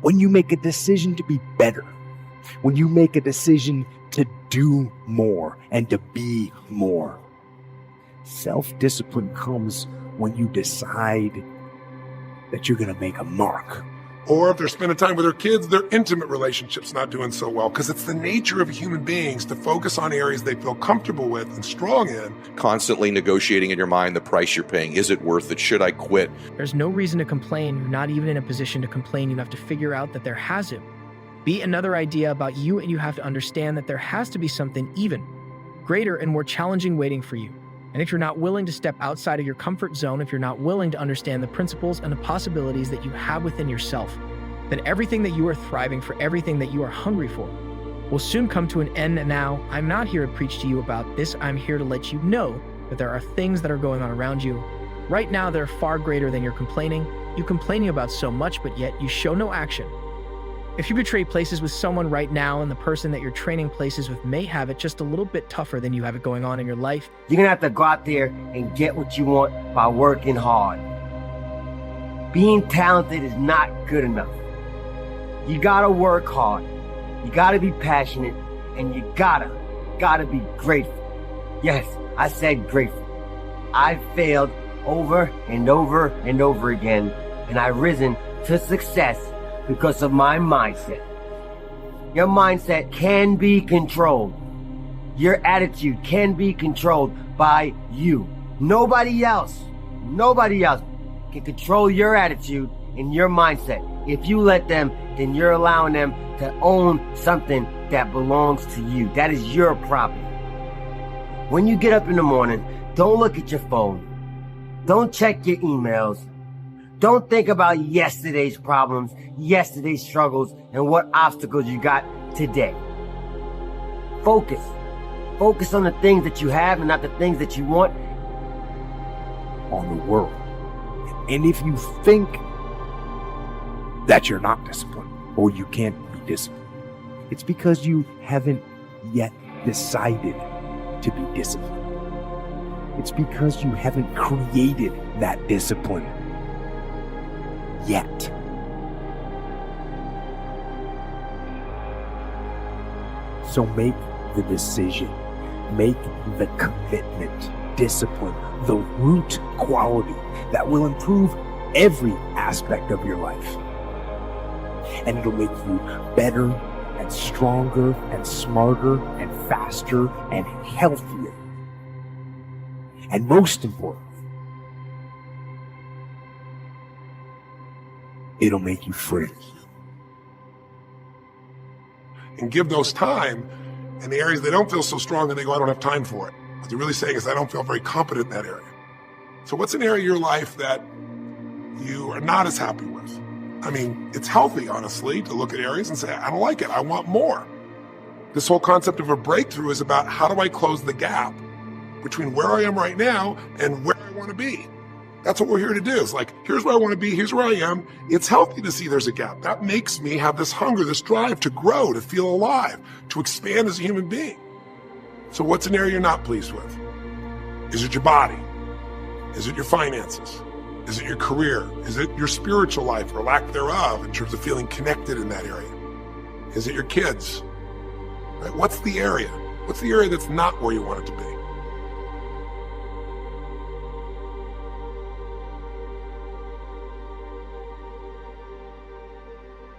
When you make a decision to be better, when you make a decision to do more and to be more. Self-discipline comes when you decide that you're going to make a mark. Or if they're spending time with their kids, their intimate relationship's not doing so well, because it's the nature of human beings to focus on areas they feel comfortable with and strong in. Constantly negotiating in your mind the price you're paying. Is it worth it? Should I quit? There's no reason to complain. You're not even in a position to complain. You have to figure out that there hasn't. Be another idea about you, and you have to understand that there has to be something even greater and more challenging waiting for you. And if you're not willing to step outside of your comfort zone, if you're not willing to understand the principles and the possibilities that you have within yourself, then everything that you are thriving for, everything that you are hungry for, will soon come to an end. And now, I'm not here to preach to you about this. I'm here to let you know that there are things that are going on around you. Right now, they're far greater than you're complaining. You're complaining about so much, but yet you show no action. If you betray places with someone right now, and the person that you're training places with may have it just a little bit tougher than you have it going on in your life, you're gonna have to go out there and get what you want by working hard. Being talented is not good enough. You gotta work hard. You gotta be passionate, and you gotta be grateful. Yes, I said grateful. I've failed over and over and over again, and I've risen to success because of my mindset. Your mindset can be controlled. Your attitude can be controlled by you. Nobody else can control your attitude and your mindset. If you let them, then you're allowing them to own something that belongs to you. That is your property. When you get up in the morning, don't look at your phone. Don't check your emails. Don't think about yesterday's problems, yesterday's struggles, and what obstacles you got today. Focus. Focus on the things that you have and not the things that you want. On the world. And if you think that you're not disciplined or you can't be disciplined, it's because you haven't yet decided to be disciplined. It's because you haven't created that discipline yet. So make the decision, make the commitment, discipline, the root quality that will improve every aspect of your life. And it'll make you better and stronger and smarter and faster and healthier. And most important, it'll make you free. And give those time in the areas they don't feel so strong and they go, I don't have time for it. What they're really saying is, I don't feel very competent in that area. So what's an area of your life that you are not as happy with? I mean, it's healthy, honestly, to look at areas and say, I don't like it, I want more. This whole concept of a breakthrough is about, how do I close the gap between where I am right now and where I want to be? That's what we're here to do. It's like, here's where I want to be, here's where I am. It's healthy to see there's a gap. That makes me have this hunger, this drive to grow, to feel alive, to expand as a human being. So what's an area you're not pleased with? Is it your body? Is it your finances? Is it your career? Is it your spiritual life or lack thereof in terms of feeling connected in that area? Is it your kids? Right? What's the area? What's the area that's not where you want it to be?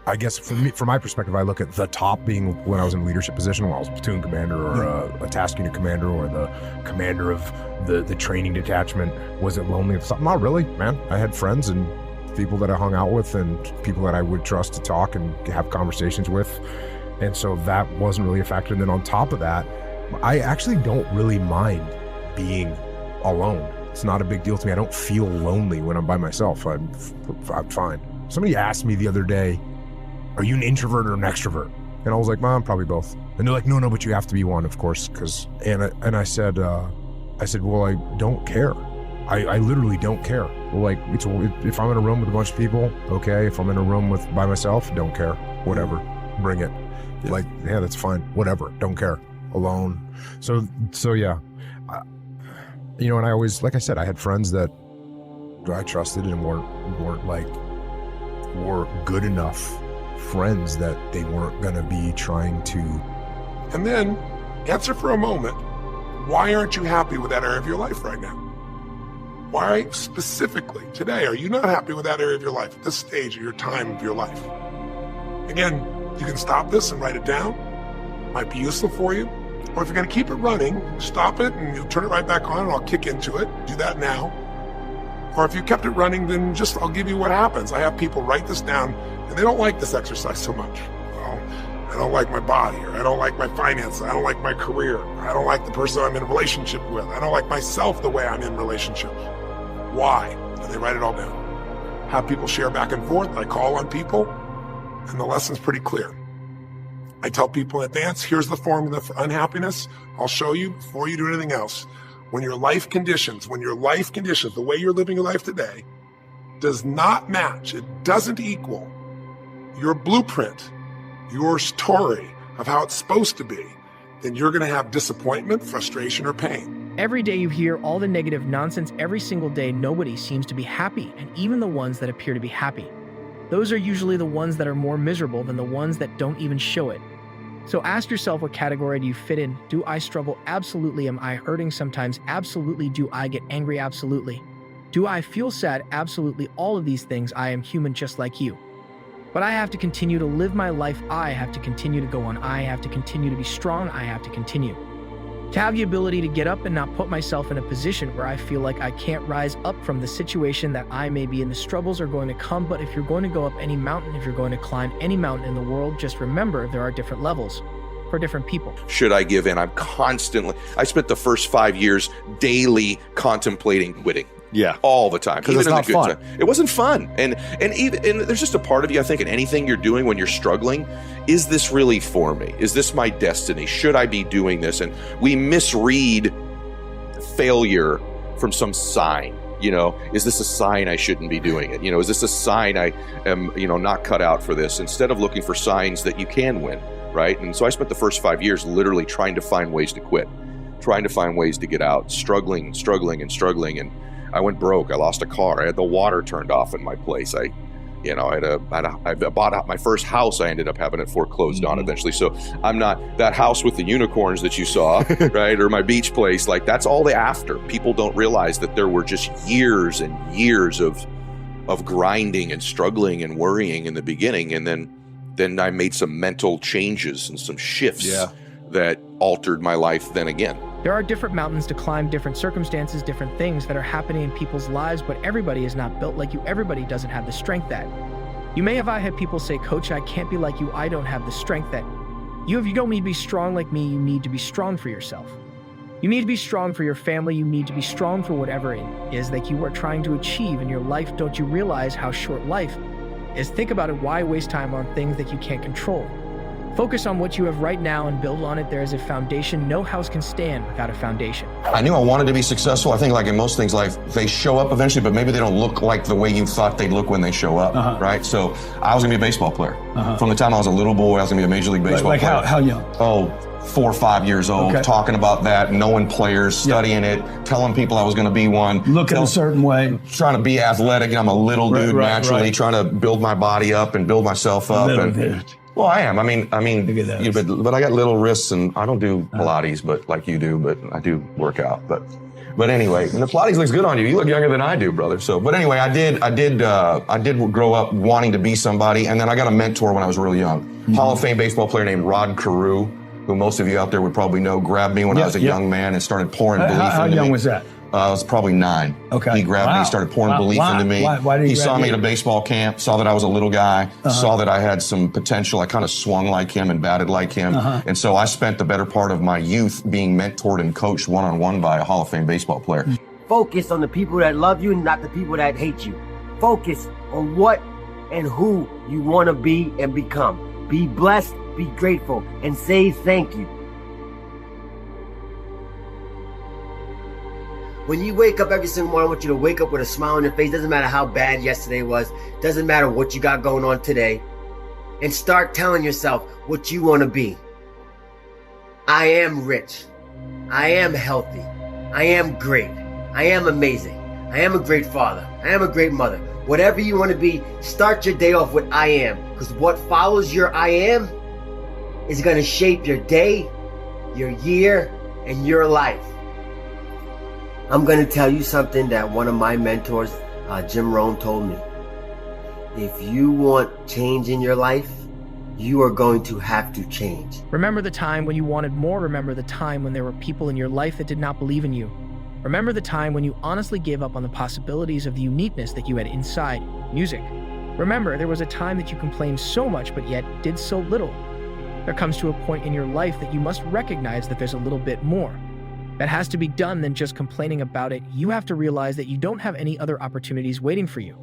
I guess from my perspective, I look at the top being when I was in a leadership position, when I was a platoon commander or a task unit commander or the commander of the training detachment. Was it lonely? Not really, man. I had friends and people that I hung out with and people that I would trust to talk and have conversations with. And so that wasn't really a factor. And then on top of that, I actually don't really mind being alone. It's not a big deal to me. I don't feel lonely when I'm by myself. I'm fine. Somebody asked me the other day, are you an introvert or an extrovert? And I was like, I'm probably both. And they're like, no, but you have to be one, of course. And I said, well, I don't care. I literally don't care. Well, like, if I'm in a room with a bunch of people, okay. If I'm in a room by myself, don't care. Whatever, bring it. Yeah. Like, yeah, that's fine. Whatever, don't care. Alone. So yeah. And I always, like I said, I had friends that I trusted and weren't good enough friends that they weren't going to be trying to. And then answer for a moment, why aren't you happy with that area of your life right now? Why specifically today are you not happy with that area of your life at this stage of your time of your life? Again, you can stop this and write it down. Might be useful for you. Or if you're going to keep it running, stop it and you'll turn it right back on and I'll kick into it. Do that now. Or if you kept it running, then I'll give you what happens. I have people write this down and they don't like this exercise so much. Well, I don't like my body, or I don't like my finances, I don't like my career, or I don't like the person I'm in a relationship with, I don't like myself the way I'm in relationships. Why? And they write it all down. Have people share back and forth. I call on people, and the lesson's pretty clear. I tell people in advance, here's the formula for unhappiness. I'll show you before you do anything else. When your life conditions, the way you're living your life today, does not match, it doesn't equal your blueprint, your story of how it's supposed to be, then you're going to have disappointment, frustration, or pain. Every day you hear all the negative nonsense. Every single day, nobody seems to be happy, and even the ones that appear to be happy. Those are usually the ones that are more miserable than the ones that don't even show it. So ask yourself, what category do you fit in? Do I struggle? Absolutely. Am I hurting sometimes? Absolutely. Do I get angry? Absolutely. Do I feel sad? Absolutely. All of these things. I am human just like you. But I have to continue to live my life. I have to continue to go on. I have to continue to be strong. I have to continue to have the ability to get up and not put myself in a position where I feel like I can't rise up from the situation that I may be in. The struggles are going to come, but if you're going to go up any mountain, if you're going to climb any mountain in the world, just remember there are different levels for different people. Should I give in? I spent the first 5 years daily contemplating quitting. Yeah. All the time. Because it's not fun. It wasn't fun. And there's just a part of you, I think, in anything you're doing when you're struggling, is this really for me? Is this my destiny? Should I be doing this? And we misread failure from some sign. Is this a sign I shouldn't be doing it? Is this a sign I am, not cut out for this? Instead of looking for signs that you can win, right? And so I spent the first 5 years literally trying to find ways to quit, trying to find ways to get out, struggling. And I went broke. I lost a car. I had the water turned off in my place. I bought out my first house. I ended up having it foreclosed on eventually. So I'm not that house with the unicorns that you saw, right? Or my beach place. Like, that's all the after. People don't realize that there were just years and years of grinding and struggling and worrying in the beginning. And then I made some mental changes and some shifts that altered my life then again. There are different mountains to climb, different circumstances, different things that are happening in people's lives, but everybody is not built like you. Everybody doesn't have the strength that you may have. I had people say, Coach, I can't be like you. I don't have the strength that you have. You don't need to be strong like me. You need to be strong for yourself. You need to be strong for your family. You need to be strong for whatever it is that you are trying to achieve in your life. Don't you realize how short life is? Think about it. Why waste time on things that you can't control? Focus on what you have right now and build on it. There is a foundation. No house can stand without a foundation. I knew I wanted to be successful. I think, like in most things, life, they show up eventually, but maybe they don't look like the way you thought they'd look when they show up, right? So I was going to be a baseball player. From the time I was a little boy, I was going to be a Major League Baseball player. Like how young? Oh, 4 or 5 years old, talking about that, knowing players, studying it, telling people I was going to be one. Looking a certain way. Trying to be athletic. I'm a little dude naturally, trying to build my body up and build myself up. Little dude. Well, I am. I mean, but I got little wrists, and I don't do Pilates, but like you do, but I do work out. But anyway, and the Pilates looks good on you. You look younger than I do, brother. So, but anyway, I did grow up wanting to be somebody, and then I got a mentor when I was really young. Hall of Fame baseball player named Rod Carew, who most of you out there would probably know, grabbed me when I was a young man and started pouring belief into me. How young was that? I was probably 9. Okay. He grabbed me, started pouring belief into me. Why did he saw me you? at a baseball camp, saw that I was a little guy, saw that I had some potential. I kind of swung like him and batted like him. And so I spent the better part of my youth being mentored and coached one-on-one by a Hall of Fame baseball player. Focus on the people that love you, not the people that hate you. Focus on what and who you want to be and become. Be blessed, be grateful, and say thank you. When you wake up every single morning, I want you to wake up with a smile on your face. Doesn't matter how bad yesterday was. Doesn't matter what you got going on today. And start telling yourself what you want to be. I am rich. I am healthy. I am great. I am amazing. I am a great father. I am a great mother. Whatever you want to be, start your day off with I am. Because what follows your I am is going to shape your day, your year, and your life. I'm going to tell you something that one of my mentors, Jim Rohn, told me. If you want change in your life, you are going to have to change. Remember the time when you wanted more. Remember the time when there were people in your life that did not believe in you. Remember the time when you honestly gave up on the possibilities of the uniqueness that you had inside music. Remember, there was a time that you complained so much but yet did so little. There comes to a point in your life that you must recognize that there's a little bit more that has to be done than just complaining about it. You have to realize that you don't have any other opportunities waiting for you.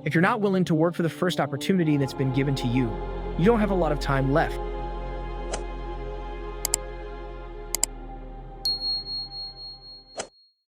If you're not willing to work for the first opportunity that's been given to you, you don't have a lot of time left.